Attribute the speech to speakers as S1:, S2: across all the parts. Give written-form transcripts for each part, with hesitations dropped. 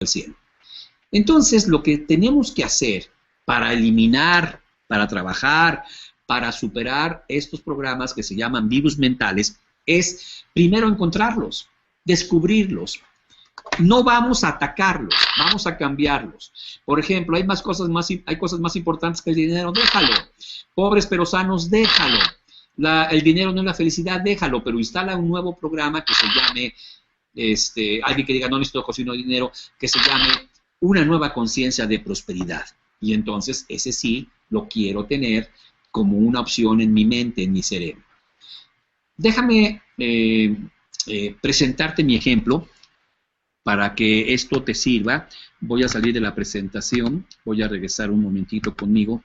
S1: al cielo. Entonces, lo que tenemos que hacer para eliminar, para trabajar, para superar estos programas que se llaman virus mentales, es primero encontrarlos, descubrirlos. No vamos a atacarlos, vamos a cambiarlos. Por ejemplo, hay cosas más importantes que el dinero, déjalo. Pobres pero sanos, déjalo. El dinero no es la felicidad, déjalo, pero instala un nuevo programa que se llame, alguien que diga, no necesito cocino dinero, que se llame una nueva conciencia de prosperidad. Y entonces ese sí lo quiero tener como una opción en mi mente, en mi cerebro. Déjame presentarte mi ejemplo para que esto te sirva. Voy a salir de la presentación, voy a regresar un momentito conmigo.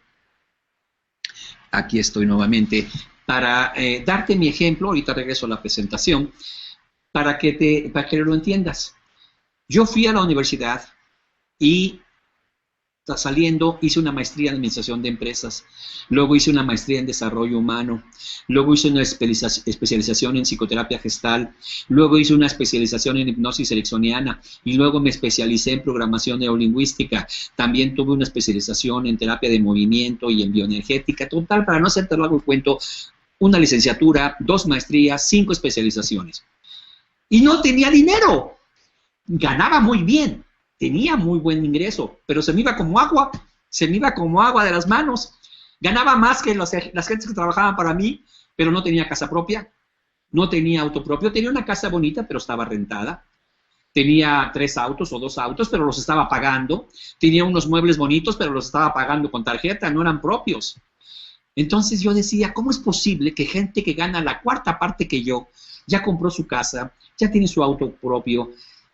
S1: Aquí estoy nuevamente para darte mi ejemplo. Ahorita regreso a la presentación para que lo entiendas. Yo fui a la universidad y saliendo hice una maestría en administración de empresas, luego hice una maestría en desarrollo humano, luego hice una especialización en psicoterapia gestal, luego hice una especialización en hipnosis ericksoniana y luego me especialicé en programación neurolingüística. También tuve una especialización en terapia de movimiento y en bioenergética. Total, para no hacerte largo el cuento, una licenciatura, 2 maestrías, 5 especializaciones. Y no tenía dinero. Ganaba muy bien. Tenía muy buen ingreso, pero se me iba como agua de las manos. Ganaba más que las gentes que trabajaban para mí, pero no tenía casa propia, no tenía auto propio. Tenía una casa bonita, pero estaba rentada. Tenía 3 autos o 2 autos, pero los estaba pagando. Tenía unos muebles bonitos, pero los estaba pagando con tarjeta, no eran propios. Entonces yo decía, ¿cómo es posible que gente que gana la 4ª parte que yo, ya compró su casa, ya tiene su auto propio?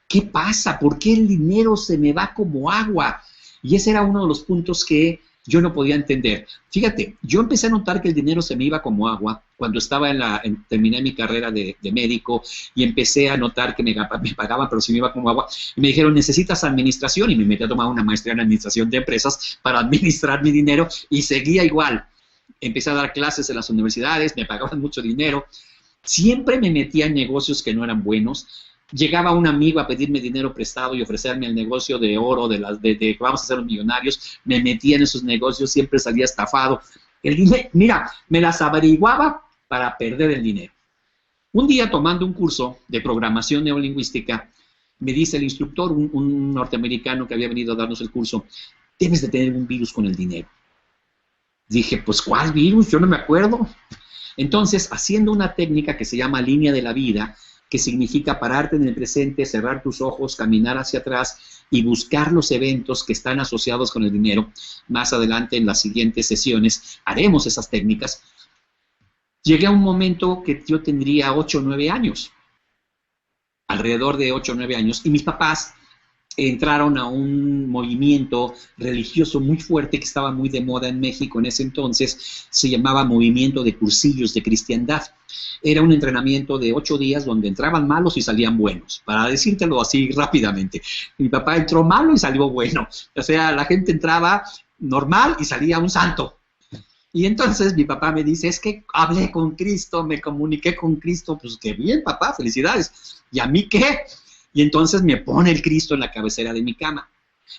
S1: ¿Qué pasa? ¿Por qué el dinero se me va como agua? Y ese era uno de los puntos que yo no podía entender. Fíjate, yo empecé a notar que el dinero se me iba como agua cuando estaba terminé mi carrera de médico y empecé a notar que me pagaban, pero se me iba como agua. Y me dijeron, necesitas administración, y me metí a tomar una maestría en administración de empresas para administrar mi dinero y seguía igual. Empecé a dar clases en las universidades, me pagaban mucho dinero. Siempre me metía en negocios que no eran buenos. Llegaba un amigo a pedirme dinero prestado y ofrecerme el negocio de oro, de vamos a ser millonarios. Me metía en esos negocios, siempre salía estafado. El dinero, mira, me las averiguaba para perder el dinero. Un día, tomando un curso de programación neurolingüística, me dice el instructor, un norteamericano que había venido a darnos el curso, debes de tener un virus con el dinero. Dije, pues, ¿cuál virus? Yo no me acuerdo. Entonces, haciendo una técnica que se llama línea de la vida, que significa pararte en el presente, cerrar tus ojos, caminar hacia atrás y buscar los eventos que están asociados con el dinero. Más adelante, en las siguientes sesiones, haremos esas técnicas. Llegué a un momento que yo tendría 8 o 9 años, alrededor de 8 o 9 años, y mis papás entraron a un movimiento religioso muy fuerte que estaba muy de moda en México en ese entonces. Se llamaba Movimiento de Cursillos de Cristiandad. Era un entrenamiento de 8 días donde entraban malos y salían buenos, para decírtelo así rápidamente. Mi papá entró malo y salió bueno. O sea, la gente entraba normal y salía un santo. Y entonces mi papá me dice, es que hablé con Cristo, me comuniqué con Cristo. Pues qué bien, papá, felicidades. ¿Y a mí qué? Y entonces me pone el Cristo en la cabecera de mi cama.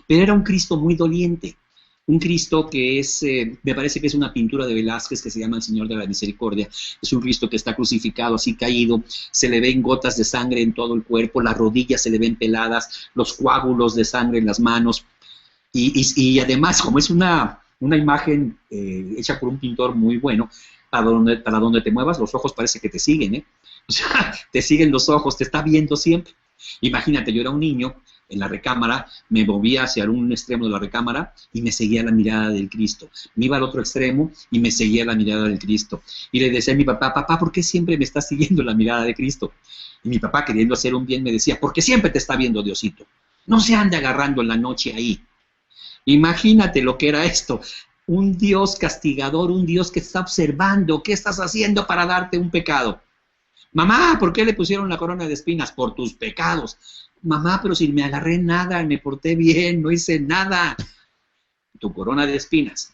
S1: Pero era un Cristo muy doliente. Un Cristo que es, me parece que es una pintura de Velázquez que se llama El Señor de la Misericordia. Es un Cristo que está crucificado, así caído. Se le ven gotas de sangre en todo el cuerpo. Las rodillas se le ven peladas. Los coágulos de sangre en las manos. Y además, como es una imagen hecha por un pintor muy bueno, para donde te muevas, los ojos parece que te siguen, ¿eh? O sea, te siguen los ojos, te está viendo siempre. Imagínate, yo era un niño en la recámara, me movía hacia un extremo de la recámara y me seguía la mirada del Cristo. Me iba al otro extremo y me seguía la mirada del Cristo. Y le decía a mi papá, papá, ¿por qué siempre me está siguiendo la mirada de Cristo? Y mi papá, queriendo hacer un bien, me decía, porque siempre te está viendo Diosito. No se ande agarrando en la noche ahí. Imagínate lo que era esto. Un Dios castigador, un Dios que está observando qué estás haciendo para darte un pecado. Mamá, ¿por qué le pusieron la corona de espinas? Por tus pecados. Mamá, pero si me agarré nada, me porté bien, no hice nada. Tu corona de espinas.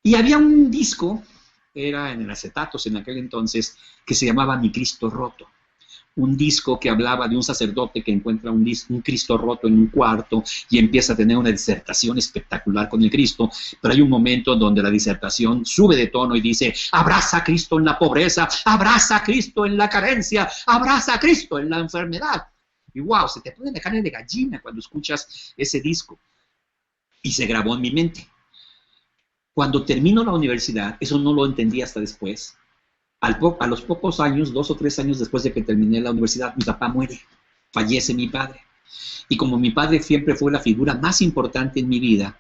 S1: Y había un disco, era en acetatos en aquel entonces, que se llamaba Mi Cristo Roto. un disco que hablaba de un sacerdote que encuentra un Cristo roto en un cuarto y empieza a tener una disertación espectacular con el Cristo, pero hay un momento donde la disertación sube de tono y dice: abraza a Cristo en la pobreza, abraza a Cristo en la carencia, abraza a Cristo en la enfermedad. Y wow, se te pone la carne de gallina cuando escuchas ese disco. Y se grabó en mi mente. Cuando termino la universidad, eso no lo entendí hasta después. A los pocos años, 2 o 3 años después de que terminé la universidad, mi papá muere, fallece mi padre. Y como mi padre siempre fue la figura más importante en mi vida,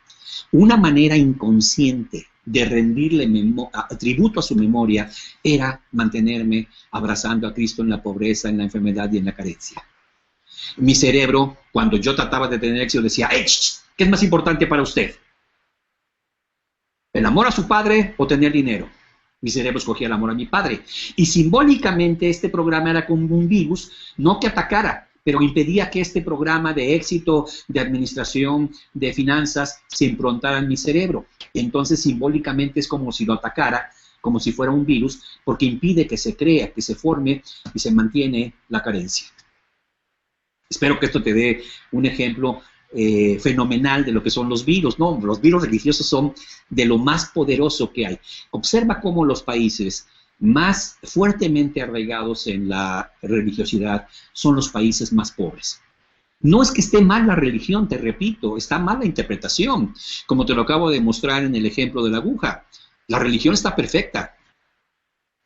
S1: una manera inconsciente de rendirle tributo a su memoria era mantenerme abrazando a Cristo en la pobreza, en la enfermedad y en la carencia. Mi cerebro, cuando yo trataba de tener éxito, decía: ¿qué es más importante para usted? ¿El amor a su padre o tener dinero? Mi cerebro escogía el amor a mi padre. Y simbólicamente este programa era como un virus, no que atacara, pero impedía que este programa de éxito, de administración, de finanzas, se improntara en mi cerebro. Entonces simbólicamente es como si lo atacara, como si fuera un virus, porque impide que se crea, que se forme y se mantiene la carencia. Espero que esto te dé un ejemplo fenomenal de lo que son los virus. No, los virus religiosos son de lo más poderoso que hay. Observa cómo los países más fuertemente arraigados en la religiosidad son los países más pobres. No es que esté mal la religión, te repito, está mal la interpretación, como te lo acabo de mostrar en el ejemplo de la aguja. La religión está perfecta.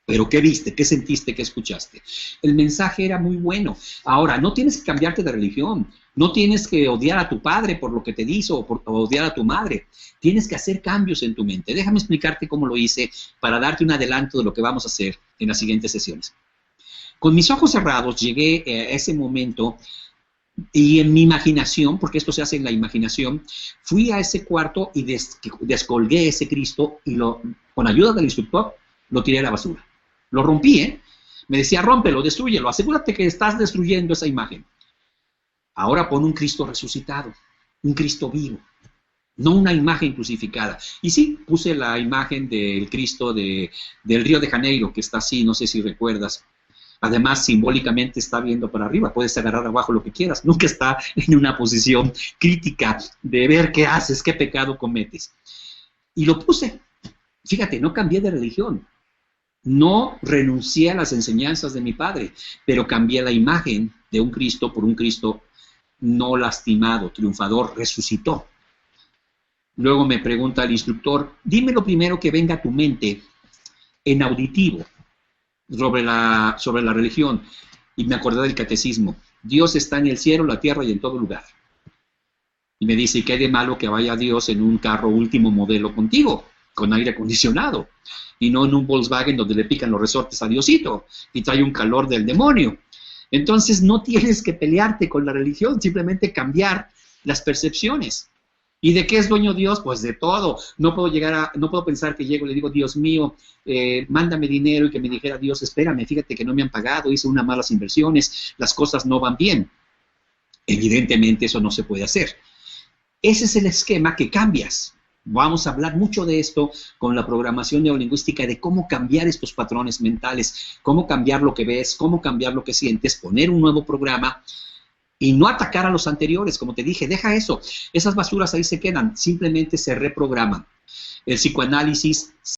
S1: Pero ¿qué viste? ¿Qué sentiste? ¿Qué escuchaste? El mensaje era muy bueno. Ahora, no tienes que cambiarte de religión. No tienes que odiar a tu padre por lo que te hizo o odiar a tu madre. Tienes que hacer cambios en tu mente. Déjame explicarte cómo lo hice para darte un adelanto de lo que vamos a hacer en las siguientes sesiones. Con mis ojos cerrados llegué a ese momento y en mi imaginación, porque esto se hace en la imaginación, fui a ese cuarto y descolgué ese Cristo y con ayuda del instructor lo tiré a la basura. Lo rompí, ¿eh? Me decía: rómpelo, destrúyelo, asegúrate que estás destruyendo esa imagen. Ahora pon un Cristo resucitado, un Cristo vivo, no una imagen crucificada. Y sí, puse la imagen del Cristo del Río de Janeiro, que está así, no sé si recuerdas. Además, simbólicamente está viendo para arriba, puedes agarrar abajo lo que quieras, nunca está en una posición crítica de ver qué haces, qué pecado cometes. Y lo puse. Fíjate, no cambié de religión. No renuncié a las enseñanzas de mi padre, pero cambié la imagen de un Cristo por un Cristo no lastimado, triunfador, resucitó. Luego me pregunta el instructor: dime lo primero que venga a tu mente en auditivo sobre la religión. Y me acordé del catecismo: Dios está en el cielo, la tierra y en todo lugar. Y me dice: ¿qué hay de malo que vaya Dios en un carro último modelo contigo, con aire acondicionado, y no en un Volkswagen donde le pican los resortes a Diosito y trae un calor del demonio? Entonces no tienes que pelearte con la religión, simplemente cambiar las percepciones. ¿Y de qué es dueño Dios? Pues de todo. No puedo pensar que llego y le digo: Dios mío, mándame dinero, y que me dijera Dios: espérame, fíjate que no me han pagado, hice unas malas inversiones, las cosas no van bien. Evidentemente eso no se puede hacer. Ese es el esquema que cambias. Vamos a hablar mucho de esto con la programación neurolingüística, de cómo cambiar estos patrones mentales, cómo cambiar lo que ves, cómo cambiar lo que sientes, poner un nuevo programa y no atacar a los anteriores. Como te dije, deja eso. Esas basuras ahí se quedan, simplemente se reprograman. El psicoanálisis